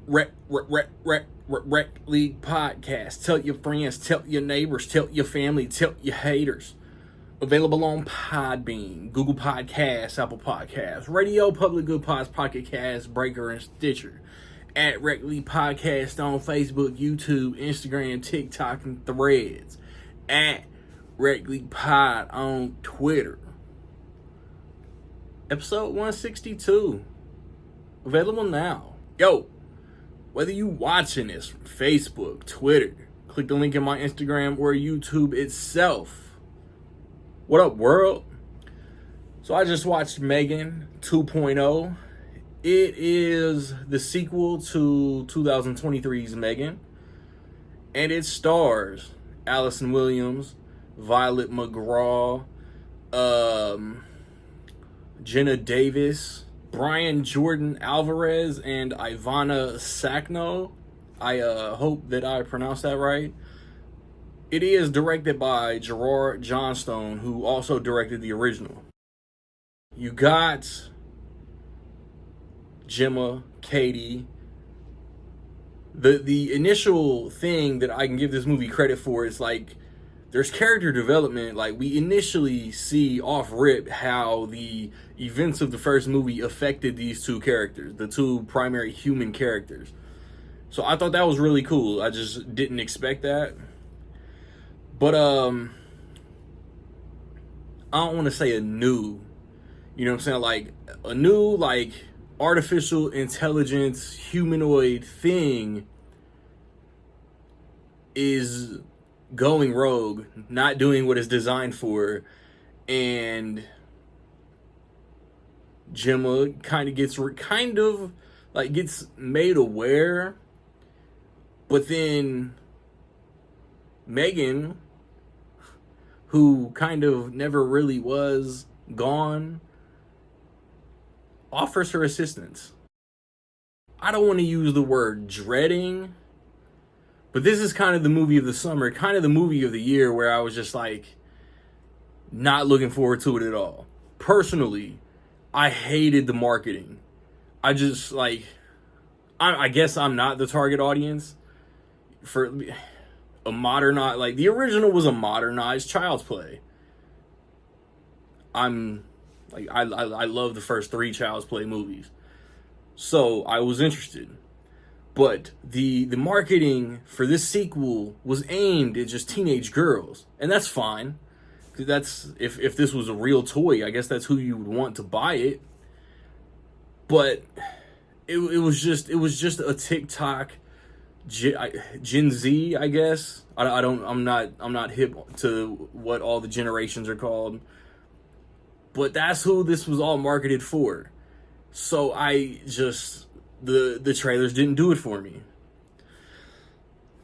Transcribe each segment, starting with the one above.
Rec League Podcast. Tell your friends, tell your neighbors, tell your family, tell your haters. Available on Podbean, Google Podcasts, Apple Podcasts, Radio Public Good Pods, Pocket Cast, Breaker, and Stitcher. At Rec League Podcast on Facebook, YouTube, Instagram, TikTok, and Threads. At Rec League Pod on Twitter. Episode 162. Available now. Yo, whether you watching this from Facebook, Twitter, click the link in my Instagram or YouTube itself. What up, world? So I just watched M3GAN 2.0. It is the sequel to 2023's M3GAN. And it stars Allison Williams, Violet McGraw, Jenna Davis, Brian Jordan Alvarez, and Ivana Sakno. I hope that I pronounced that right. It is directed by Gerard Johnstone, who also directed the original. You got Gemma, Katie. The initial thing that I can give this movie credit for is like there's character development. Like we initially see off rip how the events of the first movie affected these two characters, the two primary human characters. So I thought that was really cool. I just didn't expect that. But I don't want to say a new, you know what I'm saying? Like a new like artificial intelligence humanoid thing is going rogue, not doing what it's designed for, and Gemma gets made aware, but then M3GAN, who kind of never really was gone, offers her assistance. I don't want to use the word dreading, but this is kind of the movie of the summer, kind of the movie of the year where I was just like not looking forward to it at all. Personally, I hated the marketing. I just like, I guess I'm not the target audience for a modernized, like the original was a modernized Child's Play. I love the first 3 Child's Play movies, so I was interested. But the marketing for this sequel was aimed at just teenage girls, and that's fine. That's if this was a real toy, I guess that's who you would want to buy it. But it was just a TikTok Gen Z, I guess. I'm not hip to what all the generations are called, but that's who this was all marketed for. So the trailers didn't do it for me.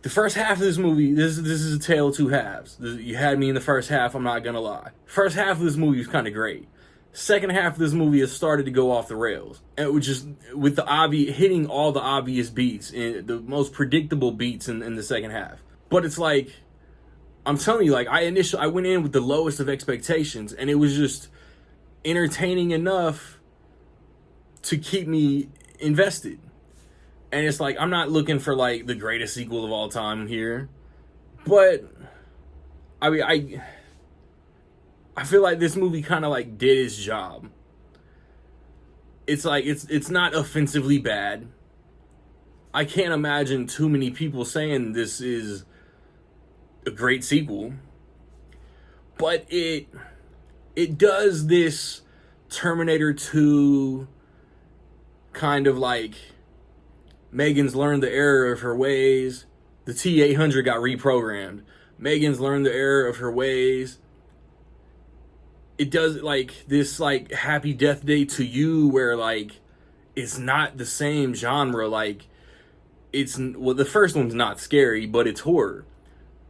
The first half of this movie, this is a tale of two halves. You had me in the first half, I'm not gonna lie. First half of this movie was kind of great. Second half of this movie has started to go off the rails, and it was just with the hitting all the obvious beats and the most predictable beats in the second half. But it's like, I'm telling you, like I went in with the lowest of expectations, and it was just entertaining enough to keep me invested. And it's like, I'm not looking for like the greatest sequel of all time here, but I mean, I feel like this movie kind of like did its job. It's like it's not offensively bad. I can't imagine too many people saying this is a great sequel, but it does this Terminator 2 kind of like M3GAN's learned the error of her ways. The T-800 got reprogrammed. M3GAN's learned the error of her ways. It does like this like Happy Death Day to You, where like it's not the same genre. Like the first one's not scary, but it's horror.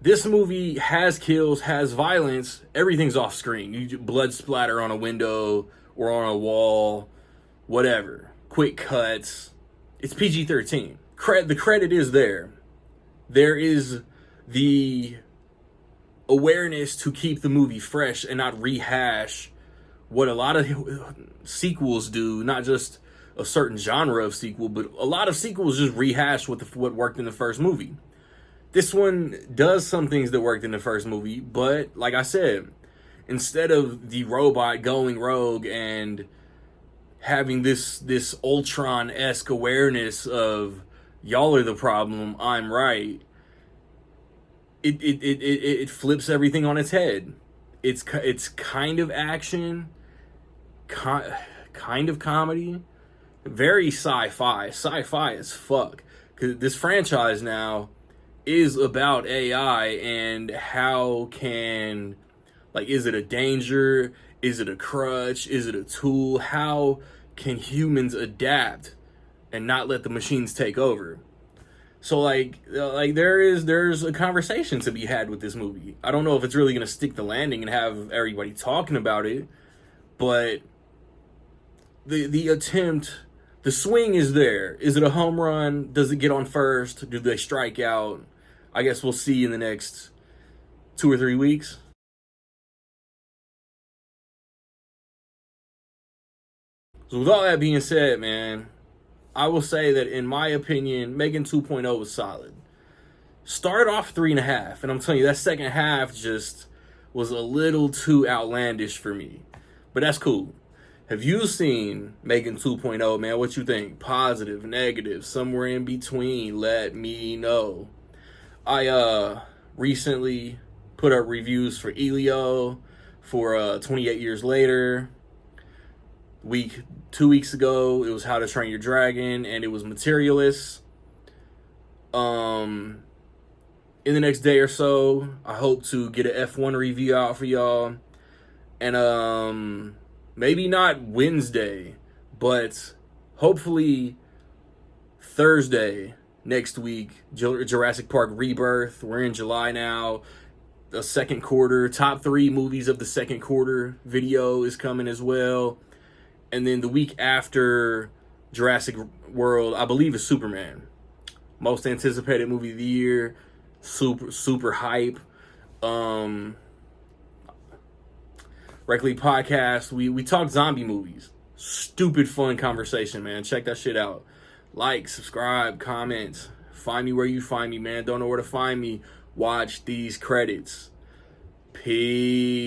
This movie has kills, has violence. Everything's off screen. You blood splatter on a window or on a wall, whatever. Quick cuts. It's PG-13. The credit is there. There is the awareness to keep the movie fresh and not rehash what a lot of sequels do, not just a certain genre of sequel, but a lot of sequels just rehash what worked in the first movie. This one does some things that worked in the first movie, but like I said, instead of the robot going rogue and having this Ultron-esque awareness of y'all are the problem, I'm right, it flips everything on its head. It's kind of action, kind of comedy, very sci-fi as fuck. Cause this franchise now is about AI and how can, like, is it a danger? Is it a crutch? Is it a tool? How can humans adapt and not let the machines take over? So there's a conversation to be had with this movie. I don't know if it's really gonna stick the landing and have everybody talking about it, but the attempt, the swing is there. Is it a home run? Does it get on first? Do they strike out? I guess we'll see in the next 2 or 3 weeks. So with all that being said, man, I will say that in my opinion, M3GAN 2.0 was solid. Started off 3.5, and I'm telling you, that second half just was a little too outlandish for me. But that's cool. Have you seen M3GAN 2.0, man? What you think? Positive, negative, somewhere in between? Let me know. I recently put up reviews for Elio, for 28 Years Later. 2 weeks ago, it was How to Train Your Dragon, and it was Materialist. In the next day or so, I hope to get an F1 review out for y'all. And maybe not Wednesday, but hopefully Thursday next week, Jurassic Park Rebirth. We're in July now. The second quarter, top 3 movies of the second quarter video is coming as well. And then the week after Jurassic World, I believe, is Superman. Most anticipated movie of the year. Super hype. Regularly podcast, we talk zombie movies. Stupid fun conversation, man. Check that shit out. Like, subscribe, comment. Find me where you find me, man. Don't know where to find me. Watch these credits. Peace.